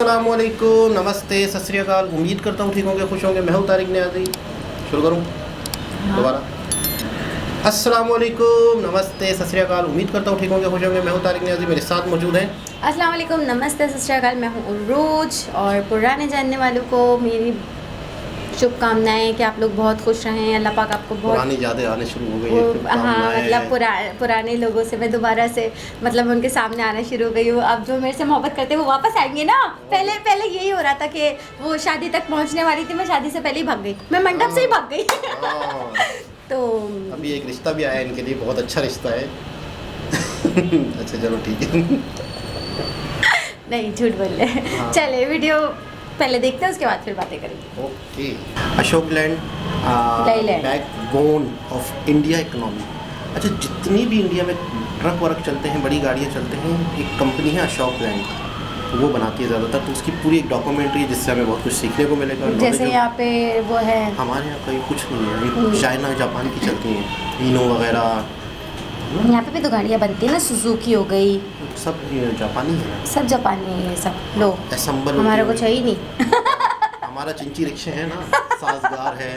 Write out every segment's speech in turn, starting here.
अस्सलामुअलैकुम, नमस्ते, सत श्री अकाल। उम्मीद करता हूँ ठीक होंगे, खुश होंगे। मैं हूँ तारिक नियाज़ी। शुरू करूँ दोबारा। अस्सलामुअलैकुम, नमस्ते, सत श्री अकाल। उम्मीद करता हूँ ठीक होंगे, खुश होंगे। मैं हूँ तारिक नियाज़ी, मेरे साथ मौजूद हैं। अस्सलाम वालेकुम, नमस्ते, सत श्री अकाल। मैं हूँ उर्रोज और पुराने जानने वालों को मेरी शुभकामनाएं कि आप लोग बहुत खुश रहें। अल्लाह पाक आपको बहुत पुरानी यादें आने शुरू हो गई हैं। हाँ, मतलब पुराने लोगों से मैं दोबारा से मतलब उनके सामने आना शुरू हो गई हूँ। अब जो मेरे से मोहब्बत करते हैं वो वापस आएंगे ना। पहले यही हो रहा था कि वो शादी तक पहुँचने वाली थी, मैं शादी से पहले ही भाग गई, मैं मंडप से ही भाग गई। तो अभी एक रिश्ता भी आया इनके लिए, बहुत अच्छा रिश्ता है। अच्छा चलो ठीक है। नहीं, झूठ बोल रहे। हाँ। चले वीडियो पहले देखते हैं, उसके बाद फिर बातें करेंगे। Okay. Ashok land backbone of India economy. अच्छा, जितनी भी इंडिया में ट्रक वर्क चलते हैं, बड़ी गाड़ियाँ चलते हैं, एक कंपनी है अशोक लैंड, वो बनाती है ज़्यादातर। तो उसकी पूरी एक डॉक्यूमेंटरी है जिससे हमें बहुत कुछ सीखने को मिलेगा। जैसे यहाँ पे वो है, हमारे यहाँ कहीं कुछ नहीं है। चाइना जापान की चलती हैं, इनो वगैरह। यहाँ पे भी तो गाड़ियाँ बनती है ना, सुजुकी हो गई, सब जापानी है, सब जापानी है ये सब। लो असम्बल हमारा कुछ है ही नहीं। हमारा चिंची रिक्शे है ना, साजगार है।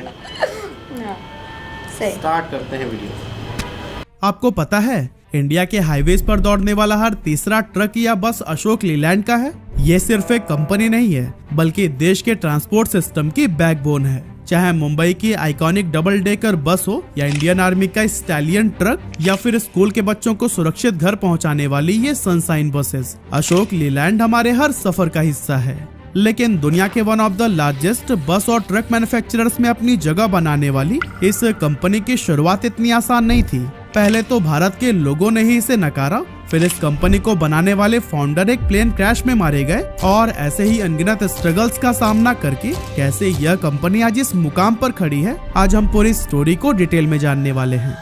सही। स्टार्ट करते हैं वीडियो। आपको पता है इंडिया के हाईवेज पर दौड़ने वाला हर तीसरा ट्रक या बस अशोक लीलैंड का है। ये सिर्फ एक कंपनी नहीं है, बल्कि देश के ट्रांसपोर्ट सिस्टम की बैकबोन है। चाहे मुंबई की आइकॉनिक डबल डेकर बस हो या इंडियन आर्मी का स्टैलियन ट्रक या फिर स्कूल के बच्चों को सुरक्षित घर पहुंचाने वाली ये सनशाइन बसेस, अशोक लीलैंड हमारे हर सफर का हिस्सा है। लेकिन दुनिया के वन ऑफ द लार्जेस्ट बस और ट्रक मैन्युफैक्चरर्स में अपनी जगह बनाने वाली इस कंपनी की शुरुआत इतनी आसान नहीं थी। पहले तो भारत के लोगों ने ही इसे नकारा, फिर इस कंपनी को बनाने वाले फाउंडर एक प्लेन क्रैश में मारे गए और ऐसे ही अनगिनत स्ट्रगल्स का सामना करके कैसे यह कंपनी आज इस मुकाम पर खड़ी है, आज हम पूरी स्टोरी को डिटेल में जानने वाले हैं।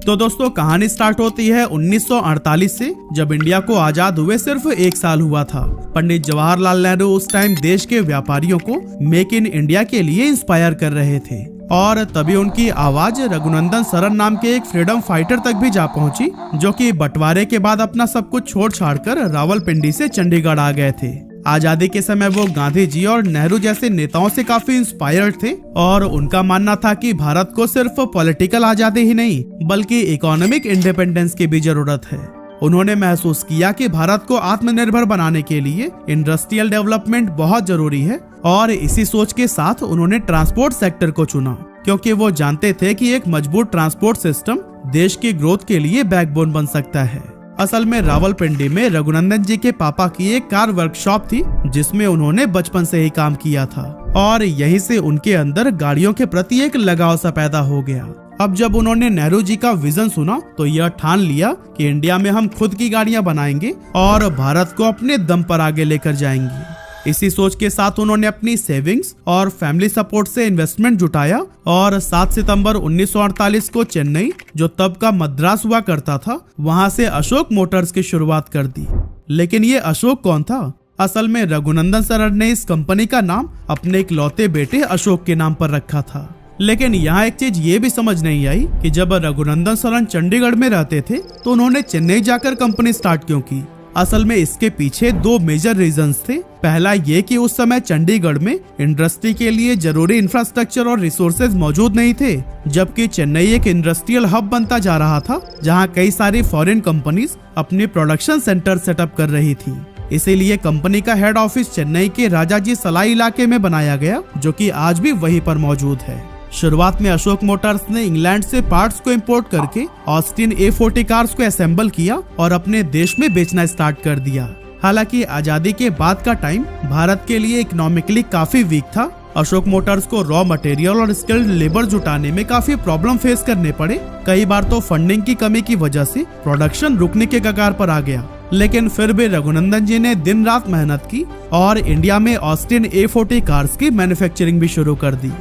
तो दोस्तों, कहानी स्टार्ट होती है 1948 से, जब इंडिया को आजाद हुए सिर्फ एक साल हुआ था। पंडित जवाहरलाल नेहरू उस टाइम देश के व्यापारियों को मेक इन इंडिया के लिए इंस्पायर कर रहे थे और तभी उनकी आवाज रघुनंदन सरन नाम के एक फ्रीडम फाइटर तक भी जा पहुंची, जो कि बंटवारे के बाद अपना सब कुछ छोड़ छाड़कर रावलपिंडी से चंडीगढ़ आ गए थे। आजादी के समय वो गांधी जी और नेहरू जैसे नेताओं से काफी इंस्पायर्ड थे और उनका मानना था कि भारत को सिर्फ पॉलिटिकल आजादी ही नहीं बल्कि इकोनॉमिक इंडिपेंडेंस की भी जरूरत है। उन्होंने महसूस किया कि भारत को आत्मनिर्भर बनाने के लिए इंडस्ट्रियल डेवलपमेंट बहुत जरूरी है और इसी सोच के साथ उन्होंने ट्रांसपोर्ट सेक्टर को चुना, क्योंकि वो जानते थे कि एक मजबूत ट्रांसपोर्ट सिस्टम देश की ग्रोथ के लिए बैकबोन बन सकता है। असल में रावलपिंडी में रघुनंदन जी के पापा की एक कार वर्कशॉप थी जिसमें उन्होंने बचपन से ही काम किया था और यहीं से उनके अंदर गाड़ियों के प्रति एक लगाव सा पैदा हो गया। अब जब उन्होंने नेहरू जी का विजन सुना तो यह ठान लिया कि इंडिया में हम खुद की गाड़ियां बनाएंगे और भारत को अपने दम पर आगे लेकर जाएंगे। इसी सोच के साथ उन्होंने अपनी सेविंग्स और फैमिली सपोर्ट से इन्वेस्टमेंट जुटाया और 7 सितंबर 1948 को चेन्नई, जो तब का मद्रास हुआ करता था, वहां से अशोक मोटर्स की शुरुआत कर दी। लेकिन ये अशोक कौन था? असल में रघुनंदन सरन ने इस कंपनी का नाम अपने इकलौते बेटे अशोक के नाम पर रखा था। लेकिन यहाँ एक चीज ये भी समझ नहीं आई कि जब रघुनंदन सरन चंडीगढ़ में रहते थे तो उन्होंने चेन्नई जाकर कंपनी स्टार्ट क्यों की। असल में इसके पीछे दो मेजर रीजंस थे। पहला ये कि उस समय चंडीगढ़ में इंडस्ट्री के लिए जरूरी इंफ्रास्ट्रक्चर और रिसोर्सेज मौजूद नहीं थे, जबकि चेन्नई एक इंडस्ट्रियल हब बनता जा रहा था जहां कई सारी फॉरेन कंपनीज अपने प्रोडक्शन सेंटर सेटअप कर रही थी। इसीलिए कंपनी का हेड ऑफिस चेन्नई के राजाजी सलाई इलाके में बनाया गया, जो कि आज भी वहीं पर मौजूद है। शुरुआत में अशोक मोटर्स ने इंग्लैंड से पार्ट्स को इंपोर्ट करके ऑस्टिन A40 कार्स को असेंबल किया और अपने देश में बेचना स्टार्ट कर दिया। हालांकि आजादी के बाद का टाइम भारत के लिए इकोनॉमिकली काफी वीक था। अशोक मोटर्स को रॉ मटेरियल और स्किल्ड लेबर जुटाने में काफी प्रॉब्लम फेस करने पड़े। कई बार तो फंडिंग की कमी की वजह से प्रोडक्शन रुकने के कगार पर आ गया। लेकिन फिर भी रघुनंदन जी ने दिन रात मेहनत की और इंडिया में ऑस्टिन A40 कार्स की मैन्युफैक्चरिंग भी शुरू कर दी।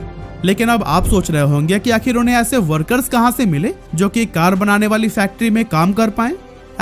लेकिन अब आप सोच रहे होंगे कि आखिर उन्हें ऐसे वर्कर्स कहां से मिले जो कि कार बनाने वाली फैक्ट्री में काम कर पाएं।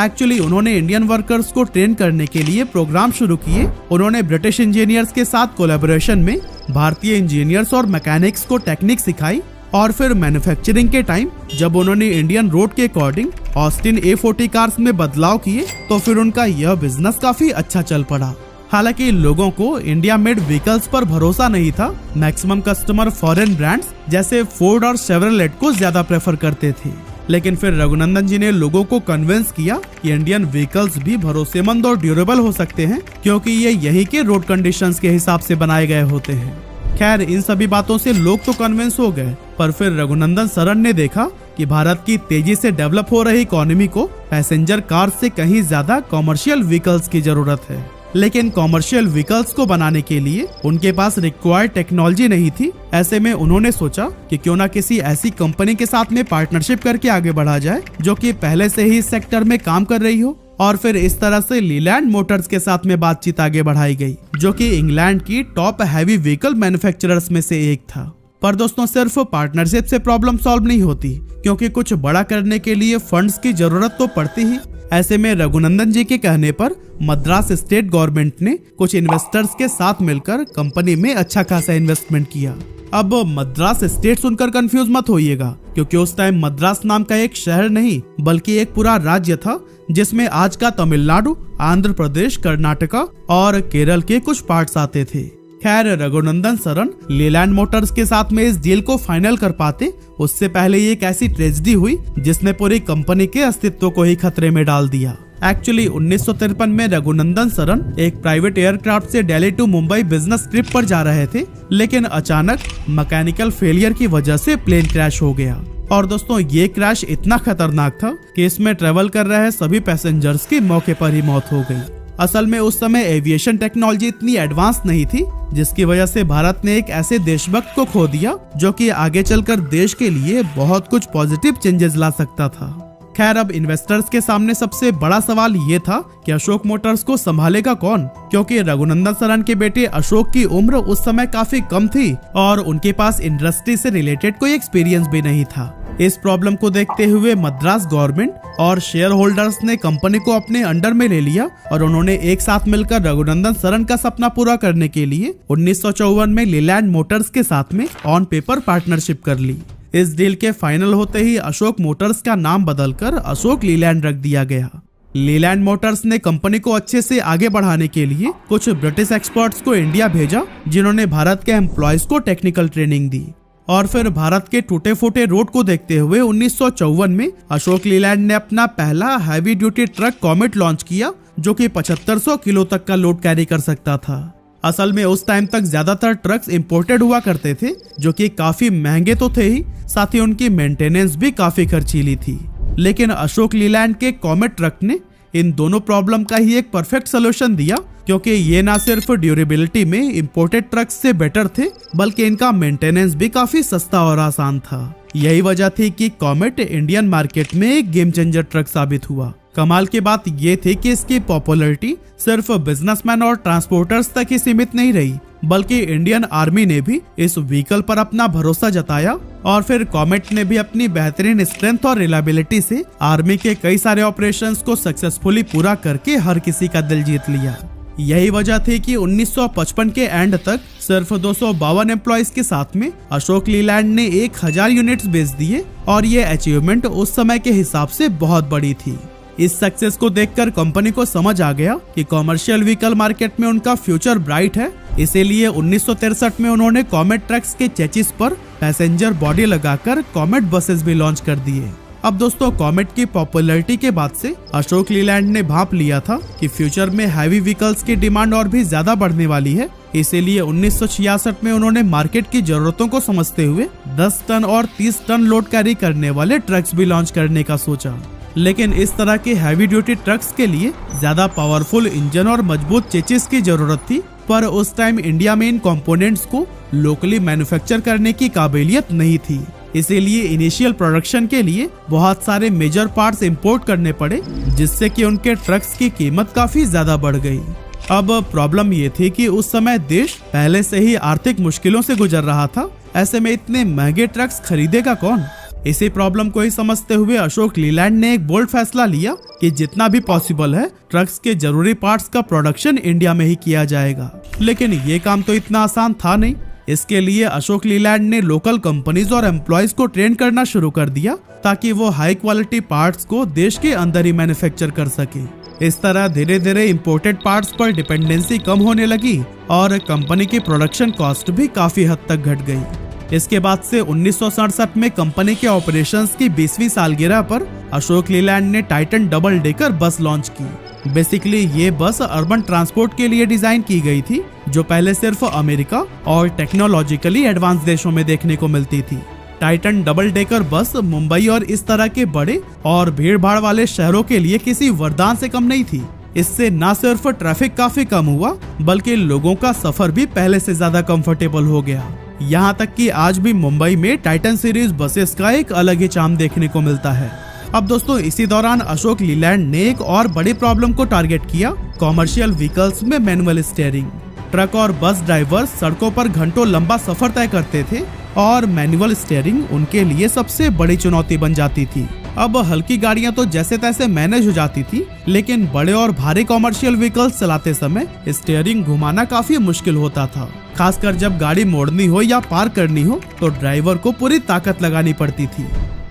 एक्चुअली उन्होंने इंडियन वर्कर्स को ट्रेन करने के लिए प्रोग्राम शुरू किए। उन्होंने ब्रिटिश इंजीनियर्स के साथ कोलैबोरेशन में भारतीय इंजीनियर्स और मैकेनिक्स को टेक्निक सिखाई और फिर मैन्युफैक्चरिंग के टाइम जब उन्होंने इंडियन रोड के अकॉर्डिंग ऑस्टिन A40 कार्स में बदलाव किए तो फिर उनका यह बिजनेस काफी अच्छा चल पड़ा। हालांकि लोगों को इंडिया मेड व्हीकल्स पर भरोसा नहीं था। मैक्सिमम कस्टमर फॉरेन ब्रांड्स जैसे फोर्ड और शेवरलेट को ज्यादा प्रेफर करते थे। लेकिन फिर रघुनंदन जी ने लोगों को कन्विंस किया कि इंडियन व्हीकल्स भी भरोसेमंद और ड्यूरेबल हो सकते हैं, क्योंकि ये यहीं के रोड कंडीशंस के हिसाब से बनाए गए होते हैं। खैर, इन सभी बातों से लोग तो कन्विंस हो गए, पर फिर रघुनंदन सरन ने देखा कि भारत की तेजी से डेवलप हो रही इकोनॉमी को पैसेंजर कार से कहीं ज्यादा कॉमर्शियल व्हीकल्स की जरूरत है। लेकिन कॉमर्शियल व्हीकल्स को बनाने के लिए उनके पास रिक्वायर्ड टेक्नोलॉजी नहीं थी। ऐसे में उन्होंने सोचा कि क्यों ना किसी ऐसी कंपनी के साथ में पार्टनरशिप करके आगे बढ़ा जाए जो कि पहले से ही इस सेक्टर में काम कर रही हो। और फिर इस तरह से लीलैंड मोटर्स के साथ में बातचीत आगे बढ़ाई गई, जो कि इंग्लैंड की टॉप हैवी व्हीकल मैन्युफैक्चरर्स में से एक था। पर दोस्तों, सिर्फ पार्टनरशिप से प्रॉब्लम सॉल्व नहीं होती, क्योंकि कुछ बड़ा करने के लिए फंड्स की जरूरत तो पड़ती ही। ऐसे में रघुनंदन जी के कहने पर मद्रास स्टेट गवर्नमेंट ने कुछ इन्वेस्टर्स के साथ मिलकर कंपनी में अच्छा खासा इन्वेस्टमेंट किया। अब मद्रास स्टेट सुनकर कंफ्यूज मत होइएगा, क्योंकि उस टाइम मद्रास नाम का एक शहर नहीं बल्कि एक पूरा राज्य था, जिसमें आज का तमिलनाडु, आंध्र प्रदेश, कर्नाटका और केरल के कुछ पार्ट्स आते थे। खैर, रघुनंदन सरन लीलैंड मोटर्स के साथ में इस डील को फाइनल कर पाते उससे पहले एक ऐसी ट्रेजेडी हुई जिसने पूरी कंपनी के अस्तित्व को ही खतरे में डाल दिया। एक्चुअली 1953 में रघुनंदन सरन एक प्राइवेट एयरक्राफ्ट से Delhi to Mumbai business trip पर जा रहे थे, लेकिन अचानक मैकेनिकल फेलियर की वजह से प्लेन क्रैश हो गया। और दोस्तों, ये क्रैश इतना खतरनाक था कि इसमें ट्रेवल कर रहे सभी पैसेंजर्स की मौके पर ही मौत हो गई। असल में उस समय एविएशन टेक्नोलॉजी इतनी एडवांस नहीं थी, जिसकी वजह से भारत ने एक ऐसे देशभक्त को खो दिया जो कि आगे चलकर देश के लिए बहुत कुछ पॉजिटिव चेंजेस ला सकता था। खैर, अब इन्वेस्टर्स के सामने सबसे बड़ा सवाल ये था कि अशोक मोटर्स को संभालेगा कौन, क्योंकि रघुनंदन सरन के बेटे अशोक की उम्र उस समय काफी कम थी और उनके पास इंडस्ट्री से रिलेटेड कोई एक्सपीरियंस भी नहीं था। इस प्रॉब्लम को देखते हुए मद्रास गवर्नमेंट और शेयर होल्डर्स ने कंपनी को अपने अंडर में ले लिया और उन्होंने एक साथ मिलकर रघुनंदन सरन का सपना पूरा करने के लिए 1954 में लीलैंड मोटर्स के साथ में ऑन पेपर पार्टनरशिप कर ली। इस डील के फाइनल होते ही अशोक मोटर्स का नाम बदलकर अशोक लीलैंड रख दिया गया। लीलैंड मोटर्स ने कंपनी को अच्छे से आगे बढ़ाने के लिए कुछ ब्रिटिश एक्सपर्ट्स को इंडिया भेजा, जिन्होंने भारत के एम्प्लॉयज को टेक्निकल ट्रेनिंग दी। और फिर भारत के टूटे फूटे रोड को देखते हुए 1954 में अशोक लीलैंड ने अपना पहला heavy duty truck comet launch किया, जो कि 7500 किलो तक का लोड कैरी कर सकता था। असल में उस टाइम तक ज्यादातर ट्रक्स इंपोर्टेड हुआ करते थे, जो कि काफी महंगे तो थे ही, साथ ही उनकी मेंटेनेंस भी काफी खर्चीली थी। लेकिन अशोक लीलैंड के कॉमेट ट्रक ने इन दोनों प्रॉब्लम का ही एक परफेक्ट सोल्यूशन दिया, क्योंकि ये ना सिर्फ ड्यूरेबिलिटी में इंपोर्टेड ट्रक्स से बेटर थे, बल्कि इनका मेंटेनेंस भी काफी सस्ता और आसान था। यही वजह थी कि कॉमेट इंडियन मार्केट में एक गेम चेंजर ट्रक साबित हुआ। कमाल की बात ये थी कि इसकी पॉपुलैरिटी सिर्फ बिजनेसमैन और ट्रांसपोर्टर्स तक ही सीमित नहीं रही, बल्कि इंडियन आर्मी ने भी इस व्हीकल पर अपना भरोसा जताया और फिर कॉमेट ने भी अपनी बेहतरीन स्ट्रेंथ और रिलायबिलिटी से आर्मी के कई सारे ऑपरेशंस को सक्सेसफुली पूरा करके हर किसी का दिल जीत लिया। यही वजह थी कि 1955 के एंड तक सिर्फ 252 एम्प्लॉइज के साथ में अशोक लीलैंड ने 1000 यूनिट्स बेच दिए और ये अचीवमेंट उस समय के हिसाब से बहुत बड़ी थी। इस सक्सेस को देखकर कंपनी को समझ आ गया कि कॉमर्शियल व्हीकल मार्केट में उनका फ्यूचर ब्राइट है। इसीलिए 1963 में उन्होंने कॉमेट ट्रक्स के चेचिस पर पैसेंजर बॉडी लगाकर कॉमेट बसेस भी लॉन्च कर दिए। अब दोस्तों, कॉमेट की पॉपुलैरिटी के बाद से अशोक लीलैंड ने भांप लिया था कि फ्यूचर में हैवी व्हीकल्स की डिमांड और भी ज्यादा बढ़ने वाली है। इसीलिए 1966 में उन्होंने मार्केट की जरूरतों को समझते हुए 10 टन और 30 टन लोड कैरी करने वाले ट्रक्स भी लॉन्च करने का सोचा। लेकिन इस तरह के हैवी ड्यूटी ट्रक्स के लिए ज्यादा पावरफुल इंजन और मजबूत चेचिस की जरूरत थी, पर उस टाइम इंडिया में इन कंपोनेंट्स को लोकली मैन्युफैक्चर करने की काबिलियत नहीं थी। इसीलिए इनिशियल प्रोडक्शन के लिए बहुत सारे मेजर पार्ट्स इंपोर्ट करने पड़े, जिससे कि उनके ट्रक्स की कीमत काफी ज्यादा बढ़ गई। अब प्रॉब्लम ये थी कि उस समय देश पहले से ही आर्थिक मुश्किलों से गुजर रहा था। ऐसे में इतने महंगे ट्रक्स खरीदेगा कौन? इसी प्रॉब्लम को ही समझते हुए अशोक लीलैंड ने एक बोल्ड फैसला लिया कि जितना भी पॉसिबल है ट्रक्स के जरूरी पार्ट्स का प्रोडक्शन इंडिया में ही किया जाएगा। लेकिन ये काम तो इतना आसान था नहीं। इसके लिए अशोक लीलैंड ने लोकल कंपनीज और एम्प्लॉयज को ट्रेन करना शुरू कर दिया ताकि वो हाई क्वालिटी पार्ट्स को देश के अंदर ही मैन्युफैक्चर कर सके। इस तरह धीरे धीरे इंपोर्टेड पार्ट्स पर डिपेंडेंसी कम होने लगी और कंपनी की प्रोडक्शन कॉस्ट भी काफी हद तक घट गई। इसके बाद से 1967 में कंपनी के ऑपरेशंस की 20वीं सालगिरह पर अशोक लीलैंड ने Titan double decker bus launch की। बेसिकली ये बस अर्बन ट्रांसपोर्ट के लिए डिजाइन की गई थी, जो पहले सिर्फ अमेरिका और टेक्नोलॉजिकली एडवांस देशों में देखने को मिलती थी। Titan double decker bus Mumbai और इस तरह के बड़े और भीड़ भाड़ वाले शहरों के लिए किसी वरदान से कम नहीं थी। इससे न सिर्फ ट्रैफिक काफी कम हुआ, बल्कि लोगों का सफर भी पहले से ज्यादा कंफर्टेबल हो गया। यहाँ तक कि आज भी मुंबई में टाइटन सीरीज बसेस का एक अलग ही चार्म देखने को मिलता है। अब दोस्तों इसी दौरान अशोक लीलैंड ने एक और बड़ी प्रॉब्लम को टारगेट किया, कॉमर्शियल व्हीकल्स में मैनुअल स्टीयरिंग। ट्रक और बस ड्राइवर सड़कों पर घंटों लंबा सफर तय करते थे और मैनुअल स्टीयरिंग उनके लिए सबसे बड़ी चुनौती बन जाती थी। अब हल्की गाड़ियां तो जैसे तैसे मैनेज हो जाती थी, लेकिन बड़े और भारी कॉमर्शियल व्हीकल्स चलाते समय स्टीयरिंग घुमाना काफी मुश्किल होता था। खासकर जब गाड़ी मोड़नी हो या पार करनी हो तो ड्राइवर को पूरी ताकत लगानी पड़ती थी।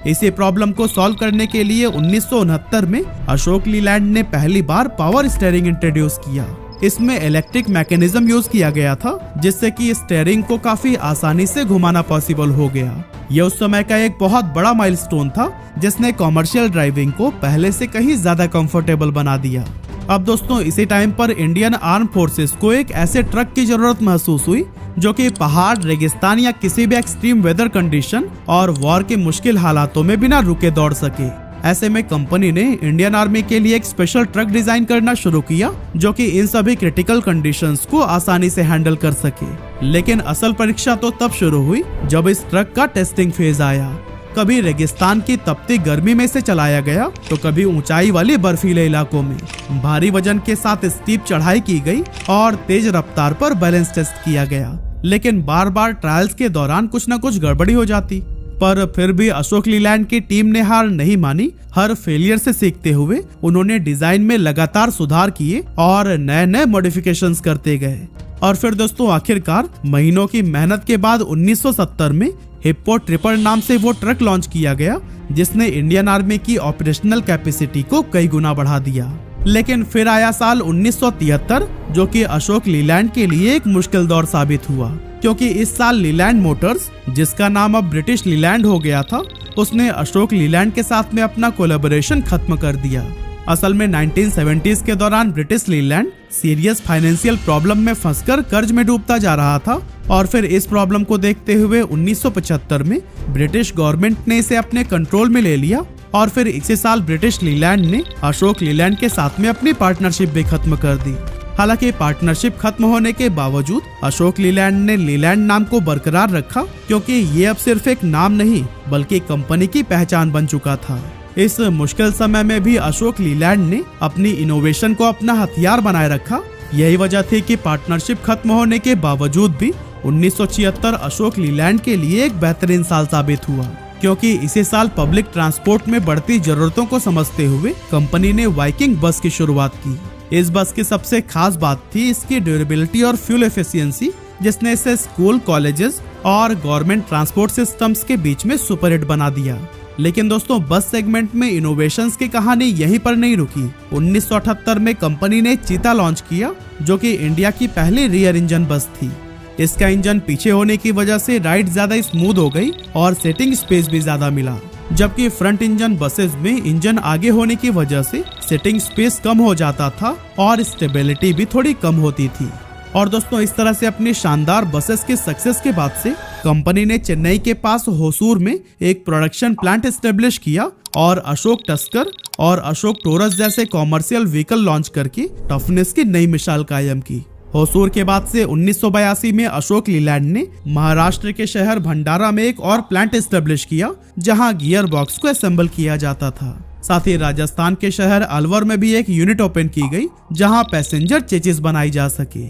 इसी प्रॉब्लम को सॉल्व करने के लिए 1969 में अशोक लीलैंड ने पहली बार पावर स्टीयरिंग इंट्रोड्यूस किया। इसमें इलेक्ट्रिक मैकेनिज्म यूज किया गया था, जिससे कि स्टीयरिंग को काफी आसानी से घुमाना पॉसिबल हो गया। यह उस समय का एक बहुत बड़ा माइलस्टोन था, जिसने कॉमर्शियल ड्राइविंग को पहले से कहीं ज्यादा कंफर्टेबल बना दिया। अब दोस्तों इसी टाइम पर इंडियन आर्म फोर्सेस को एक ऐसे ट्रक की जरूरत महसूस हुई जो कि पहाड़, रेगिस्तान या किसी भी एक्सट्रीम वेदर कंडीशन और वॉर के मुश्किल हालातों में बिना रुके दौड़ सके। ऐसे में कंपनी ने इंडियन आर्मी के लिए एक स्पेशल ट्रक डिजाइन करना शुरू किया, जो कि इन सभी क्रिटिकल कंडीशंस को आसानी से हैंडल कर सके। लेकिन असल परीक्षा तो तब शुरू हुई जब इस ट्रक का टेस्टिंग फेज आया। कभी रेगिस्तान की तपती गर्मी में से चलाया गया तो कभी ऊंचाई वाले बर्फीले इलाकों में। भारी वजन के साथ स्टीप चढ़ाई की गई और तेज रफ्तार पर बैलेंस टेस्ट किया गया। लेकिन बार बार ट्रायल्स के दौरान कुछ न कुछ गड़बड़ी हो जाती, पर फिर भी अशोक लीलैंड की टीम ने हार नहीं मानी। हर फेलियर से सीखते हुए उन्होंने डिजाइन में लगातार सुधार किए और नए नए मॉडिफिकेशंस करते गए। और फिर दोस्तों आखिरकार महीनों की मेहनत के बाद 1970 में हिप्पो ट्रिपर नाम से वो ट्रक लॉन्च किया गया, जिसने इंडियन आर्मी की ऑपरेशनल कैपेसिटी को कई गुना बढ़ा दिया। लेकिन फिर आया साल 1973, जो कि अशोक लीलैंड के लिए एक मुश्किल दौर साबित हुआ, क्योंकि इस साल लीलैंड मोटर्स, जिसका नाम अब ब्रिटिश लीलैंड हो गया था, उसने अशोक लीलैंड के साथ में अपना कोलैबोरेशन खत्म कर दिया। असल में 1970s के दौरान British Leyland serious financial problem में फंसकर कर्ज में डूबता जा रहा था और फिर इस प्रॉब्लम को देखते हुए 1975 में ब्रिटिश गवर्नमेंट ने इसे अपने कंट्रोल में ले लिया और फिर इसी साल ब्रिटिश लीलैंड ने अशोक लीलैंड के साथ में अपनी पार्टनरशिप भी खत्म कर दी। हालांकि पार्टनरशिप खत्म होने के बावजूद अशोक लीलैंड ने लीलैंड नाम को बरकरार रखा, क्योंकि ये अब सिर्फ एक नाम नहीं बल्कि कंपनी की पहचान बन चुका था। इस मुश्किल समय में भी अशोक लीलैंड ने अपनी इनोवेशन को अपना हथियार बनाए रखा। यही वजह थी कि पार्टनरशिप खत्म होने के बावजूद भी 1976 अशोक लीलैंड के लिए एक बेहतरीन साल साबित हुआ, क्योंकि इसी साल पब्लिक ट्रांसपोर्ट में बढ़ती जरूरतों को समझते हुए कंपनी ने वाइकिंग बस की शुरुआत की। इस बस की सबसे खास बात थी इसकी ड्यूरेबिलिटी और फ्यूल एफिशिएंसी, जिसने इसे स्कूल, कॉलेजेस और गवर्नमेंट ट्रांसपोर्ट सिस्टम्स के बीच में सुपर हिट बना दिया। लेकिन दोस्तों बस सेगमेंट में इनोवेशंस की कहानी यहीं पर नहीं रुकी। 1978 में कंपनी ने चीता लॉन्च किया, जो कि इंडिया की पहली रियर इंजन बस थी। इसका इंजन पीछे होने की वजह से राइड ज्यादा स्मूथ हो गई और सेटिंग स्पेस भी ज्यादा मिला, जबकि फ्रंट इंजन बसेस में इंजन आगे होने की वजह से सेटिंग स्पेस कम हो जाता था और स्टेबिलिटी भी थोड़ी कम होती थी। और दोस्तों इस तरह से अपनी शानदार बसेस के सक्सेस के बाद से कंपनी ने चेन्नई के पास होसूर में एक प्रोडक्शन प्लांट एस्टेब्लिश किया और अशोक टस्कर और अशोक टोरस जैसे कॉमर्शियल व्हीकल लॉन्च करके टफनेस की नई मिसाल कायम की। होसूर के बाद से 1982 में अशोक लीलैंड ने महाराष्ट्र के शहर भंडारा में एक और प्लांट एस्टेब्लिश किया, जहां गियर बॉक्स को असेंबल किया जाता था। साथ ही राजस्थान के शहर अलवर में भी एक यूनिट ओपन की गई, जहां पैसेंजर चेचिस बनाई जा सके।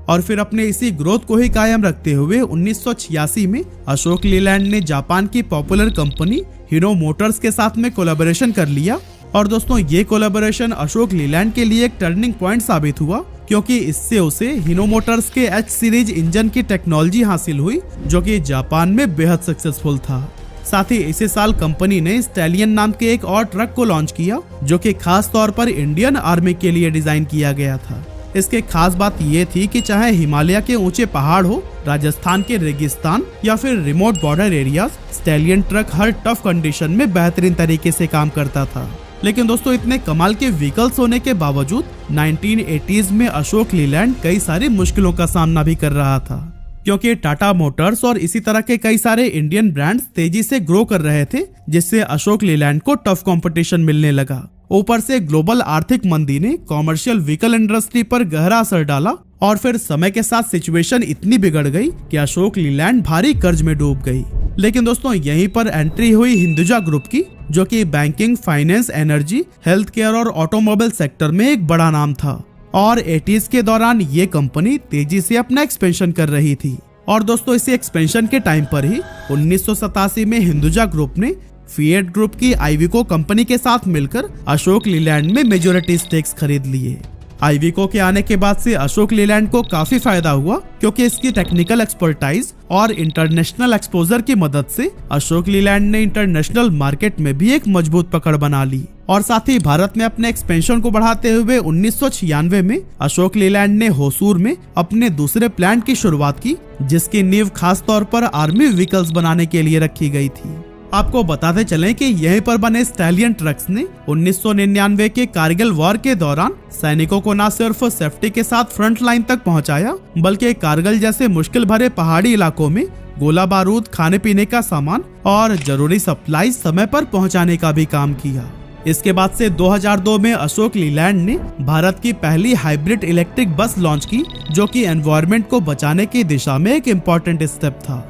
और फिर अपने इसी ग्रोथ को ही कायम रखते हुए 1986 में अशोक लीलैंड ने जापान की पॉपुलर कंपनी हीरो मोटर्स के साथ में कोलैबोरेशन कर लिया। और दोस्तों ये कोलैबोरेशन अशोक लीलैंड के लिए एक टर्निंग पॉइंट साबित हुआ, क्योंकि इससे उसे हिनो मोटर्स के H सीरीज इंजन की टेक्नोलॉजी हासिल हुई, जो कि जापान में बेहद सक्सेसफुल था। साथ ही इसी साल कंपनी ने स्टैलियन नाम के एक और ट्रक को लॉन्च किया, जो कि खास तौर पर इंडियन आर्मी के लिए डिजाइन किया गया था। इसके खास बात ये थी कि चाहे हिमालय के ऊंचे पहाड़ हो, राजस्थान के रेगिस्तान या फिर remote border areas, stallion truck हर टफ कंडीशन में बेहतरीन तरीके से काम करता था। लेकिन दोस्तों, इतने कमाल के व्हीकल्स होने के बावजूद 1980s में अशोक लीलैंड कई सारी मुश्किलों का सामना भी कर रहा था, क्योंकि टाटा मोटर्स और इसी तरह के कई सारे इंडियन ब्रांड्स तेजी से ग्रो कर रहे थे, जिससे अशोक लीलैंड को टफ कंपटीशन मिलने लगा। ऊपर से ग्लोबल आर्थिक मंदी ने कॉमर्शियल व्हीकल इंडस्ट्री पर गहरा असर डाला और फिर समय के साथ सिचुएशन इतनी बिगड़ गई कि अशोक लीलैंड भारी कर्ज में डूब गई। लेकिन दोस्तों, यहीं पर एंट्री हुई हिंदुजा ग्रुप की, जो कि banking, finance, energy, health care और ऑटोमोबाइल सेक्टर में एक बड़ा नाम था। और 80s के दौरान ये कंपनी तेजी से अपना एक्सपेंशन कर रही थी। और दोस्तों, इसी एक्सपेंशन के टाइम पर ही 1987 में हिंदुजा ग्रुप ने फिएट ग्रुप की आइविको कंपनी के साथ मिलकर अशोक लीलैंड में मेजॉरिटी स्टेक्स खरीद लिए। आइविको के आने के बाद से अशोक लीलैंड को काफी फायदा हुआ, क्योंकि इसकी टेक्निकल एक्सपर्टाइज और इंटरनेशनल एक्सपोजर की मदद से अशोक लीलैंड ने इंटरनेशनल मार्केट में भी एक मजबूत पकड़ बना ली। और साथ ही भारत में अपने एक्सपेंशन को बढ़ाते हुए 1996 में अशोक लीलैंड ने होसूर में अपने दूसरे प्लांट की शुरुआत की, जिसकी नींव खास तौर पर आर्मी व्हीकल्स बनाने के लिए रखी गई थी। आपको बताते चलें कि यहीं पर बने स्टैलियन ट्रक्स ने 1999 के कारगिल वॉर के दौरान सैनिकों को न सिर्फ सेफ्टी के साथ फ्रंट लाइन तक पहुंचाया, बल्कि कारगिल जैसे मुश्किल भरे पहाड़ी इलाकों में गोला बारूद, खाने पीने का सामान और जरूरी सप्लाई समय पर पहुंचाने का भी काम किया। इसके बाद से 2002 में अशोक लीलैंड ने भारत की पहली हाइब्रिड इलेक्ट्रिक बस लॉन्च की, जो कि एनवायरनमेंट को बचाने की दिशा में एक इम्पोर्टेंट स्टेप था।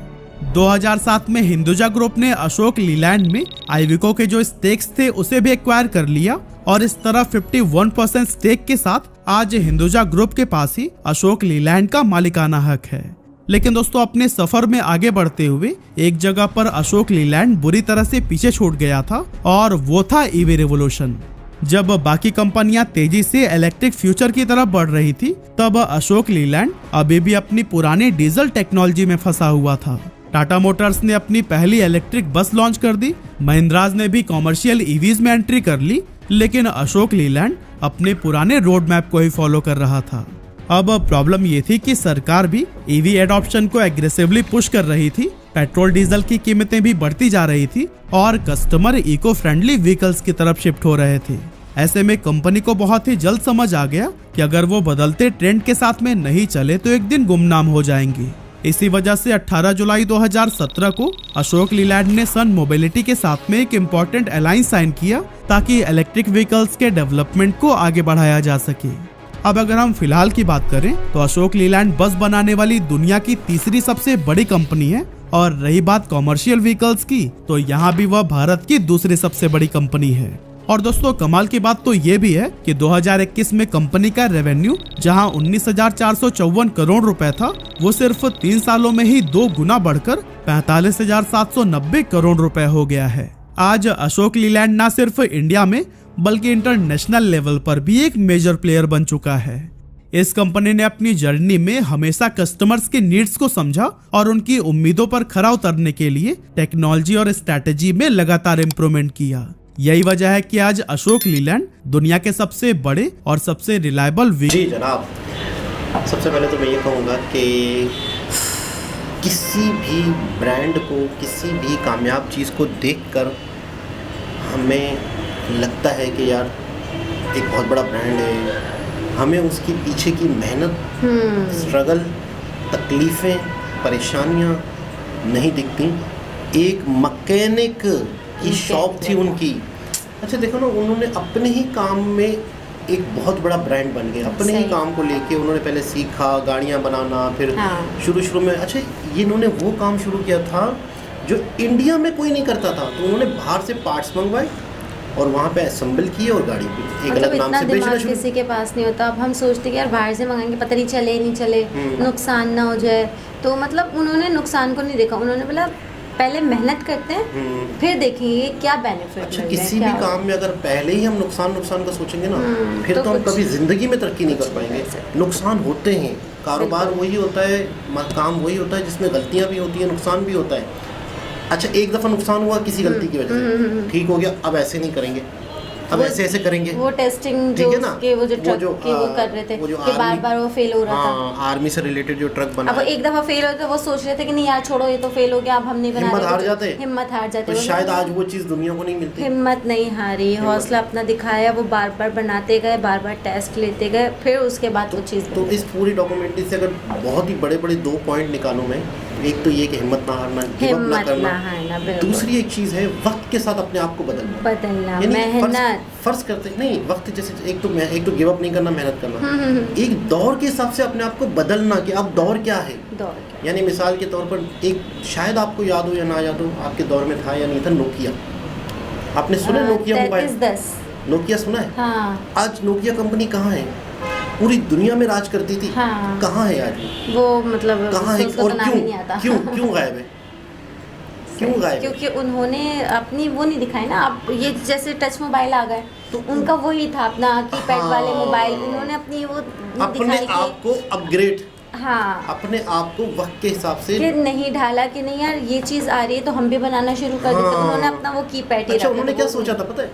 2007 में हिंदुजा ग्रुप ने अशोक लीलैंड में आइविको के जो स्टेक्स थे उसे भी एक्वायर कर लिया, और इस तरह 51% स्टेक के साथ आज हिंदुजा ग्रुप के पास ही अशोक लीलैंड का मालिकाना हक है। लेकिन दोस्तों, अपने सफर में आगे बढ़ते हुए एक जगह पर अशोक लीलैंड बुरी तरह से पीछे छूट गया था, और वो था ईवी रिवोल्यूशन। जब बाकी कंपनियां तेजी से इलेक्ट्रिक फ्यूचर की तरफ बढ़ रही थी, तब अशोक लीलैंड अभी भी अपनी पुरानी डीजल टेक्नोलॉजी में फंसा हुआ था। टाटा मोटर्स ने अपनी पहली इलेक्ट्रिक बस लॉन्च कर दी, महिंद्राज ने भी कॉमर्शियल ईवीज में एंट्री कर ली, लेकिन अशोक लीलैंड अपने पुराने रोड मैप को ही फॉलो कर रहा था। अब प्रॉब्लम ये थी कि सरकार भी ईवी एडॉप्शन को एग्रेसिवली पुश कर रही थी, पेट्रोल डीजल की कीमतें भी बढ़ती जा रही थी और कस्टमर इको फ्रेंडली व्हीकल्स की तरफ शिफ्ट हो रहे थे। ऐसे में कंपनी को बहुत ही जल्द समझ आ गया कि अगर वो बदलते ट्रेंड के साथ में नहीं चले तो एक दिन गुमनाम हो जाएंगे। इसी वजह से 18 जुलाई 2017 को अशोक लीलैंड ने सन मोबिलिटी के साथ में एक इम्पोर्टेंट अलायंस साइन किया, ताकि इलेक्ट्रिक व्हीकल्स के डेवलपमेंट को आगे बढ़ाया जा सके। अब अगर हम फिलहाल की बात करें तो अशोक लीलैंड बस बनाने वाली दुनिया की तीसरी सबसे बड़ी कंपनी है, और रही बात कॉमर्शियल व्हीकल्स की, तो यहाँ भी वह भारत की दूसरी सबसे बड़ी कंपनी है। और दोस्तों, कमाल की बात तो ये भी है कि 2021 में कंपनी का रेवेन्यू जहां 19,454 करोड़ रुपए था, वो सिर्फ 3 सालों में ही 2 गुना बढ़कर 45,790 करोड़ रुपए हो गया है। आज अशोक लीलैंड न सिर्फ इंडिया में बल्कि इंटरनेशनल लेवल पर भी एक मेजर प्लेयर बन चुका है। इस कंपनी ने अपनी जर्नी में हमेशा कस्टमर्स के नीड्स को समझा और उनकी उम्मीदों पर खरा उतरने के लिए टेक्नोलॉजी और स्ट्रैटेजी में लगातार इम्प्रूवमेंट किया। यही वजह है कि आज अशोक लीलैंड दुनिया के सबसे बड़े और सबसे रिलायबल जी जनाब, सबसे पहले तो मैं ये कहूँगा कि किसी भी ब्रांड को, किसी भी कामयाब चीज़ को देखकर हमें लगता है कि यार एक बहुत बड़ा ब्रांड है, हमें उसके पीछे की मेहनत, स्ट्रगल, तकलीफ़ें, परेशानियाँ नहीं दिखती। एक मैकेनिक की शॉप थी उनकी। अच्छा देखो ना, उन्होंने अपने ही काम में एक बहुत बड़ा ब्रांड बन गया। अपने ही काम को लेके उन्होंने पहले सीखा गाड़ियाँ बनाना, फिर शुरू में अच्छा ये इन्होंने वो काम शुरू किया था जो इंडिया में कोई नहीं करता था, तो उन्होंने बाहर से पार्ट्स मंगवाए और वहाँ पे असेंबल किए और गाड़ी पे एक अलग नाम से बेचना शुरू। किसी के पास नहीं होता। अब हम सोचते कि यार बाहर से मंगाएंगे, पता नहीं चले नहीं चले, नुकसान ना हो जाए, तो मतलब उन्होंने नुकसान को नहीं देखा। उन्होंने बोला पहले मेहनत करते हैं, फिर देखेंगे क्या बेनिफिट अच्छा, मिल रहा है, किसी क्या भी काम में अगर पहले ही हम नुकसान का सोचेंगे ना, फिर तो तो हम कुछ- कभी जिंदगी में तरक्की नहीं कर कुछ नहीं पाएंगे। कर सकते। नुकसान होते हैं, कारोबार बिल्कुल। वही होता है, काम वही होता है जिसमें गलतियां भी होती हैं, नुकसान भी होता है। अच्छा, एक दफ़ा नुकसान हुआ किसी गलती की वजह से, ठीक हो गया, अब ऐसे नहीं करेंगे, अब वो- ऐसे करेंगे। वो टेस्टिंग ठीक जो है ना? उसके वो जो ट्रक के वो कर रहे थे वो जो कि बार आर्मी- बार वो फेल हो रहा था। हाँ, आर्मी से रिलेटेड जो ट्रक बना अब वो है, एक दफा फेल होता वो सोच रहे थे कि नहीं यार छोड़ो, ये तो फेल हो गया, अब हम नहीं बना हिम्मत रहे हार कुछ। जाते। हिम्मत हार जाते तो वो शायद लोग। आज वो चीज़ दुनिया को नहीं मिलती। हिम्मत नहीं हारी, हौसला अपना दिखाया, वो बार बार बनाते गए, बार बार टेस्ट लेते गए, फिर उसके बाद वो चीज़ तो बनी। इस पूरी डॉक्यूमेंट्री से अगर बहुत ही बड़े बड़े 2 पॉइंट निकालूं मैं, एक तो ये कि हिम्मत ना हारना, गिव अप ना हिम्मत करना। ना हारना, बिल्कुल। दूसरी एक चीज़ है वक्त के साथ अपने आप को बदलना। बदलना, यानी मेहनत। फर्ज करते नहीं, वक्त जैसे एक तो गिव अप नहीं करना, मेहनत करना। एक दौर के हिसाब से अपने आप को बदलना कि अब दौर क्या है। दौड़ के। यानी मिसाल के तौर पर एक, शायद आपको याद हो या ना याद हो, आपके दौर में था या नहीं था, नोकिया। आपने सुना नोकिया मोबाइल? 3310। नोकिया सुना है? हाँ, आज नोकिया कंपनी कहाँ है? पूरी दुनिया में राज करती थी। हाँ। कहाँ है आज वो? वो मतलब कहाँ है उसको और तो नाम ही नहीं आता। क्यों गायब है? क्यों गायब है? क्योंकि उन्होंने अपनी वो नहीं दिखाई ना। अब ये जैसे टच मोबाइल आ गए तो उनका वही था अपना कीपैड वाले हाँ। मोबाइल, उन्होंने अपनी वो अपने दिखाई आप कि को अपग्रेड, हाँ, अपने आप को वक्त के हिसाब से। कि नहीं ढाला कि नहीं यार ये चीज़ आ रही है तो हम भी बनाना शुरू कर देते। हाँ। उन्होंने अपना वो कीपैड ही अच्छा, रखा उन्होंने था, क्या वो सोचा था पता है?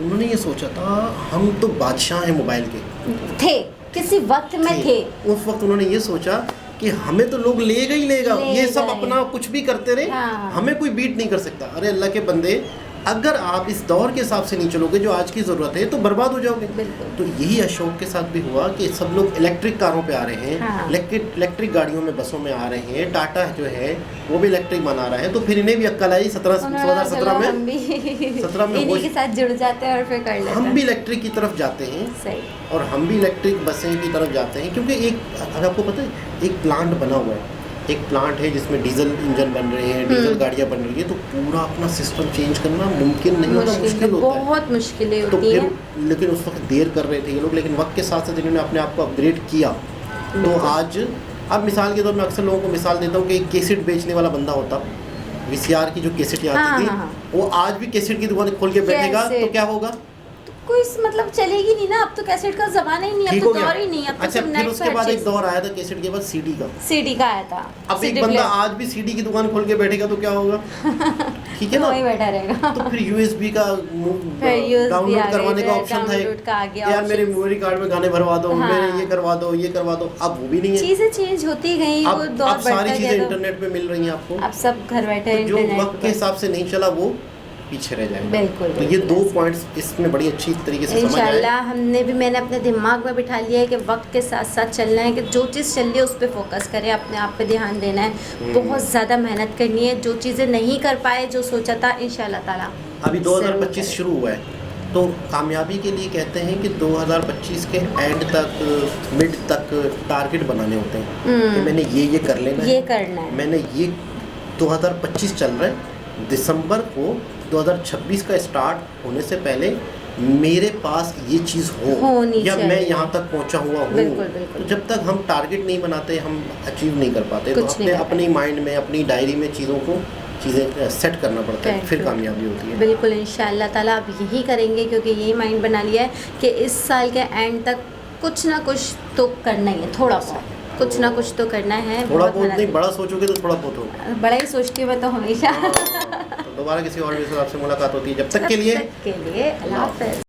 उन्होंने ये सोचा था हम तो बादशाह हैं मोबाइल के। थे, किसी वक्त में थे। उस वक्त उन्होंने ये सोचा कि हमें तो लोग लेगा ही लेगा, ये सब लेगा ही। अपना कुछ भी करते रहे, हाँ। हमें कोई बीट नहीं कर सकता। अरे अल्लाह के बंदे, अगर आप इस दौर के हिसाब से नहीं चलोगे जो आज की ज़रूरत है, तो बर्बाद हो जाओगे। बिल्कुल। तो यही अशोक के साथ भी हुआ कि सब लोग इलेक्ट्रिक कारों पे आ रहे हैं, हाँ। इलेक्ट्रिक गाड़ियों में, बसों में आ रहे हैं। टाटा जो है वो भी इलेक्ट्रिक बना रहा है। तो फिर इन्हें भी अक्ल आई 2017 में, हम भी 17 में इन्हीं के साथ जुड़ जाते हैं और फिर कर लेते हम हैं। भी इलेक्ट्रिक की तरफ जाते हैं। सही। और हम भी इलेक्ट्रिक बसें की तरफ जाते हैं, क्योंकि एक, अगर आपको पता है, एक प्लांट बना हुआ है, एक प्लांट है जिसमें डीजल इंजन बन रहे हैं, डीजल गाड़ियाँ बन रही है। तो पूरा अपना सिस्टम चेंज करना मुमकिन नहीं होता, मुश्किल होता है। बहुत मुश्किलें तो होती फिर हैं। लेकिन उस वक्त देर कर रहे थे ये लोग, लेकिन वक्त के साथ साथ इन्होंने अपने आप को अपग्रेड किया। तो आज, अब मिसाल के तौर में अक्सर लोगों को मिसाल देता हूँ कि एक केसेट बेचने वाला बंदा होता, VCR की जो केसेट आती हाँ, थी, हाँ, हाँ। वो आज भी केसेट की दुकान खोल के बैठेगा तो कैसेट। क्या होगा? कोई मतलब चलेगी नहीं ना, अब तो कैसेट का जमाना ही नहीं, अब ठीक तो हो गया। दौर ही नहीं, अब तो अच्छा, सिर्फ फिर नेट उसके बाद एक दौर आया था केसेट के बाद सीडी का। सीडी का आया था। अब एक CD बंदा प्लेयर। आज भी सीडी की दुकान खोल के बैठेगा तो क्या होगा? ठीक है ना? वही बैठा रहेगा। तो फिर यूएसबी का फिर USB डाउनलोड आ गए, करवाने का फिर ऑप्शन था डाउनलोड का आ एक, गया यार मेरे options। मेमोरी कार्ड में गाने भरवा दो, हाँ। मेरे ये करवा दो, ये करवा दो। अब वो भी नहीं है। चीजें चेंज होती गई, वो अब दौर सारी बढ़ता चीजें गया, तो इंटरनेट पे मिल रही हैं आपको। अब सब घर बैठे तो जो इंटरनेट वक्त के हिसाब से नहीं चला वो पीछे रह जाएगा। बिल्कुल, तो ये बिल्कुल 2 ऐसे। पॉइंट्स इसमें बड़ी अच्छी तरीके से समझ आए। इंशाल्लाह मैंने अपने दिमाग में बिठा लिया है कि वक्त के साथ साथ चलना है, कि जो चीज़ चल रही है उस पर फोकस करें, अपने आप पे ध्यान देना है, बहुत ज़्यादा मेहनत करनी है। जो चीज़ें नहीं कर पाए, जो सोचा था, इंशाल्लाह ताला अभी जरूर 2025 करें। शुरू हुआ है, तो कामयाबी के लिए कहते हैं कि 2025 के एंड तक, मिड तक टारगेट बनाने होते हैं कि मैंने ये कर लेना ये है। करना है। मैंने ये 2025 चल रहा है, दिसंबर को 2026 का स्टार्ट होने से पहले मेरे पास ये चीज़ होनी या मैं चाहिए। यहाँ तक पहुँचा हुआ हूँ। बिल्कुल, बिल्कुल। तो जब तक हम टारगेट नहीं बनाते, हम अचीव नहीं कर पाते। तो कुछ नहीं अपने कर अपनी माइंड में, अपनी डायरी में चीज़ें सेट करना पड़ता है, फिर Correct। कामयाबी होती है। बिल्कुल, इंशाल्लाह ताला अब यही करेंगे, क्योंकि यही माइंड बना लिया है कि इस साल के एंड तक कुछ ना कुछ तो करना ही है, थोड़ा बहुत कुछ ना कुछ तो करना है। थोड़ा बहुत मेहनत नहीं, बड़ा सोचोगे तो थोड़ा बहुत होगा। बड़ा ही सोचती हूँ मैं तो हमेशा। तो दोबारा किसी और विषय आपसे मुलाकात होती है, जब तक के लिए तब तक के लिए अल्लाह हाफ़िज़।